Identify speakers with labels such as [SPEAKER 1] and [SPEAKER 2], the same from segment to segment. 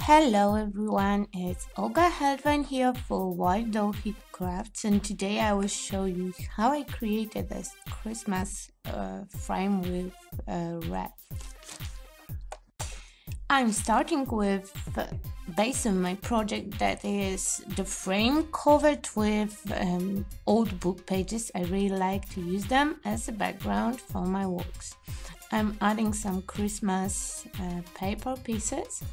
[SPEAKER 1] Hello everyone, it's Olga Helvan here for Wild Orchid Crafts, and today I will show you how I created this Christmas frame with Wreath. I'm starting with base of my project, that is the frame covered with old book pages. I really like to use them as a background for my works. I'm adding some Christmas paper pieces.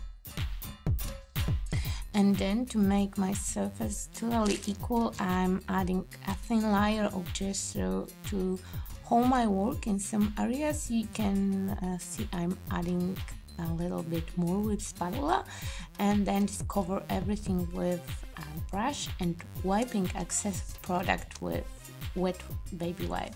[SPEAKER 1] And then to make my surface totally equal, I'm adding a thin layer of gesso to hold my work. In some areas you can see I'm adding a little bit more with spatula, and then just cover everything with a brush and wiping excess product with wet baby wipe.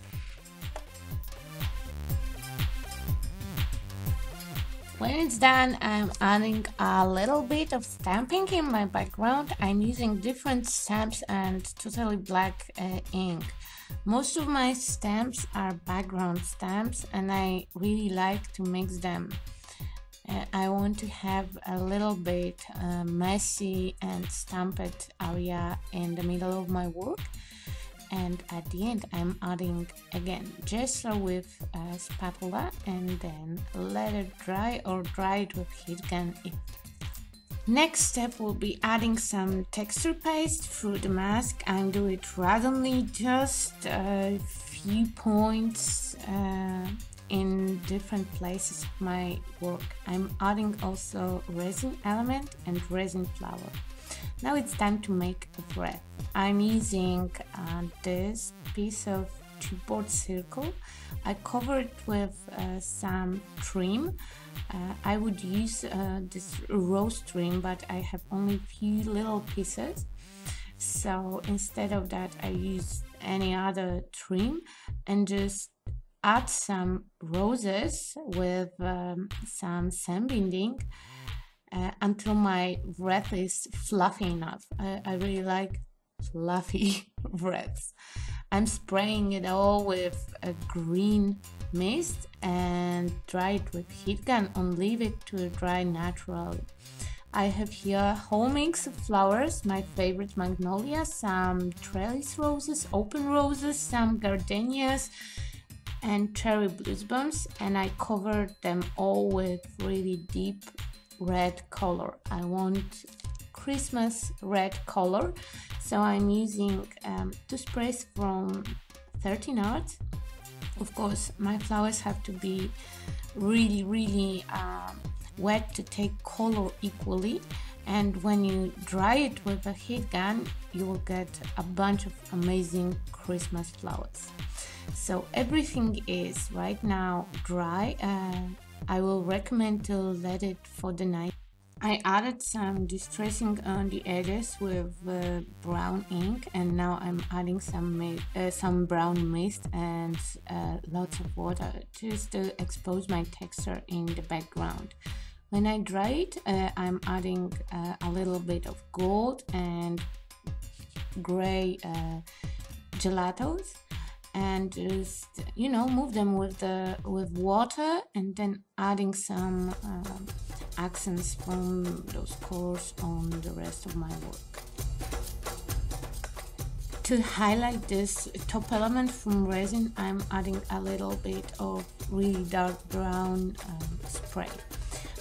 [SPEAKER 1] When it's done, I'm adding a little bit of stamping in my background. I'm using different stamps and totally black ink. Most of my stamps are background stamps, and I really like to mix them. I want to have a little bit messy and stamped area in the middle of my work. And at the end I'm adding again gesso with a spatula, and then let it dry or dry it with heat gun. Next step will be adding some texture paste through the mask. I'm doing it randomly, just a few points in different places of my work. I'm adding also resin element and resin flower. Now it's time to make a wreath. I'm using this piece of chipboard circle. I cover it with some trim. I would use this rose trim, but I have only few little pieces. So instead of that, I use any other trim and just add some roses with some sand binding. Until my wreath is fluffy enough. I really like fluffy wreaths. I'm spraying it all with a green mist and dry it with heat gun and leave it to dry naturally. I have here a whole mix of flowers, my favorite magnolias, some trellis roses, open roses, some gardenias, and cherry bluebonns, and I covered them all with really deep red color. I want Christmas red color, so I'm using two sprays from 13 Arts. Of course, my flowers have to be really wet to take color equally, and when you dry it with a heat gun, you will get a bunch of amazing Christmas flowers. So everything is right now dry. I will recommend to let it for the night. I added some distressing on the edges with brown ink, and now I'm adding some brown mist and lots of water just to expose my texture in the background. When I dry it, I'm adding a little bit of gold and gray gelatos, and just move them with water, and then adding some accents from those colors on the rest of my work. To highlight this top element from resin, I'm adding a little bit of really dark brown spray.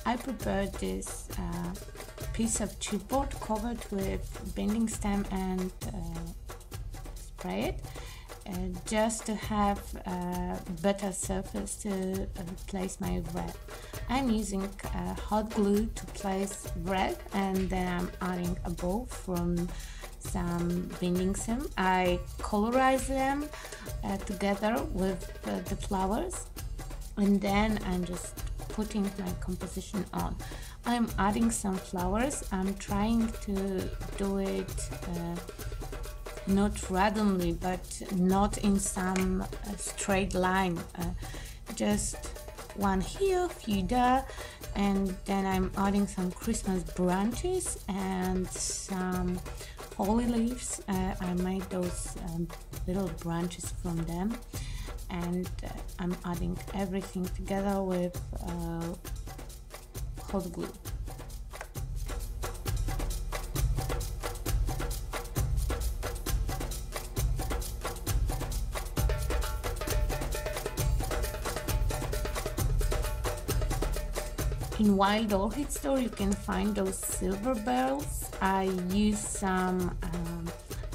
[SPEAKER 1] I prepared this piece of chipboard covered with binding stem and spray it just to have a better surface to place my wreath. I'm using hot glue to place wreath, and then I'm adding a bow from some binding stem. I colorize them together with the flowers, and then I'm just putting my composition on. I'm adding some flowers. I'm trying to do it not randomly, but not in some straight line, just one here, few there, and then I'm adding some Christmas branches and some holly leaves. I made those little branches from them, and I'm adding everything together with hot glue. In Wild Orchid store you can find those silver barrels. I use some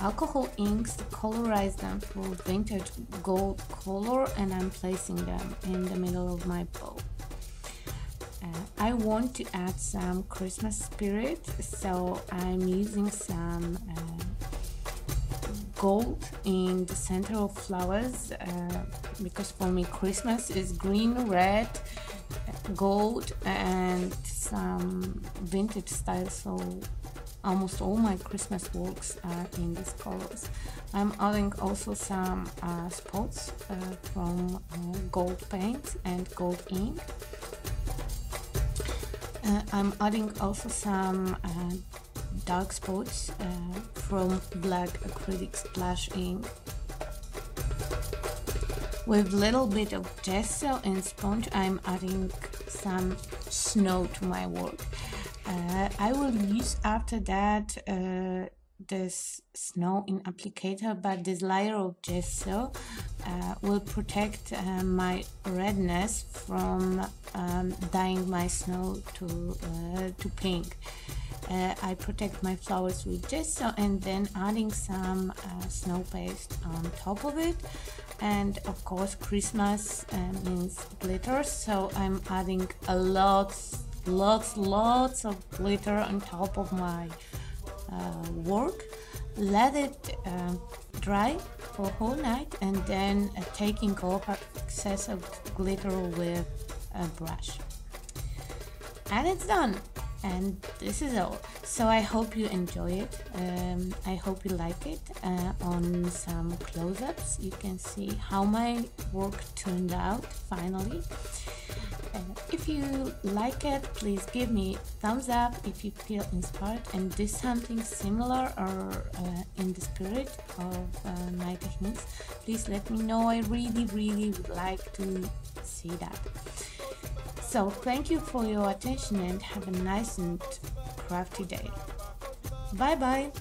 [SPEAKER 1] alcohol inks to colorize them for vintage gold color, and I'm placing them in the middle of my bowl. I want to add some Christmas spirit, so I'm using some gold in the center of flowers, because for me Christmas is green, red, gold, and some vintage style, so almost all my Christmas works are in these colors. I'm adding also some spots from gold paint and gold ink. I'm adding also some dark spots from black acrylic splash ink. With little bit of gesso and sponge, I'm adding some snow to my work. I will use after that this snow in applicator, but this layer of gesso will protect my redness from dyeing my snow to pink. I protect my flowers with gesso and then adding some snow paste on top of it. And of course Christmas means glitter, so I'm adding a lots of glitter on top of my work. Let it dry for a whole night, and then taking off excessive glitter with a brush. And it's done. And this is all. So I hope you enjoy it. I hope you like it. On some close-ups you can see how my work turned out finally. If you like it, please give me thumbs up. If you feel inspired and do something similar or in the spirit of my techniques, please let me know. I really would like to see that. So thank you for your attention and have a nice and crafty day. Bye bye.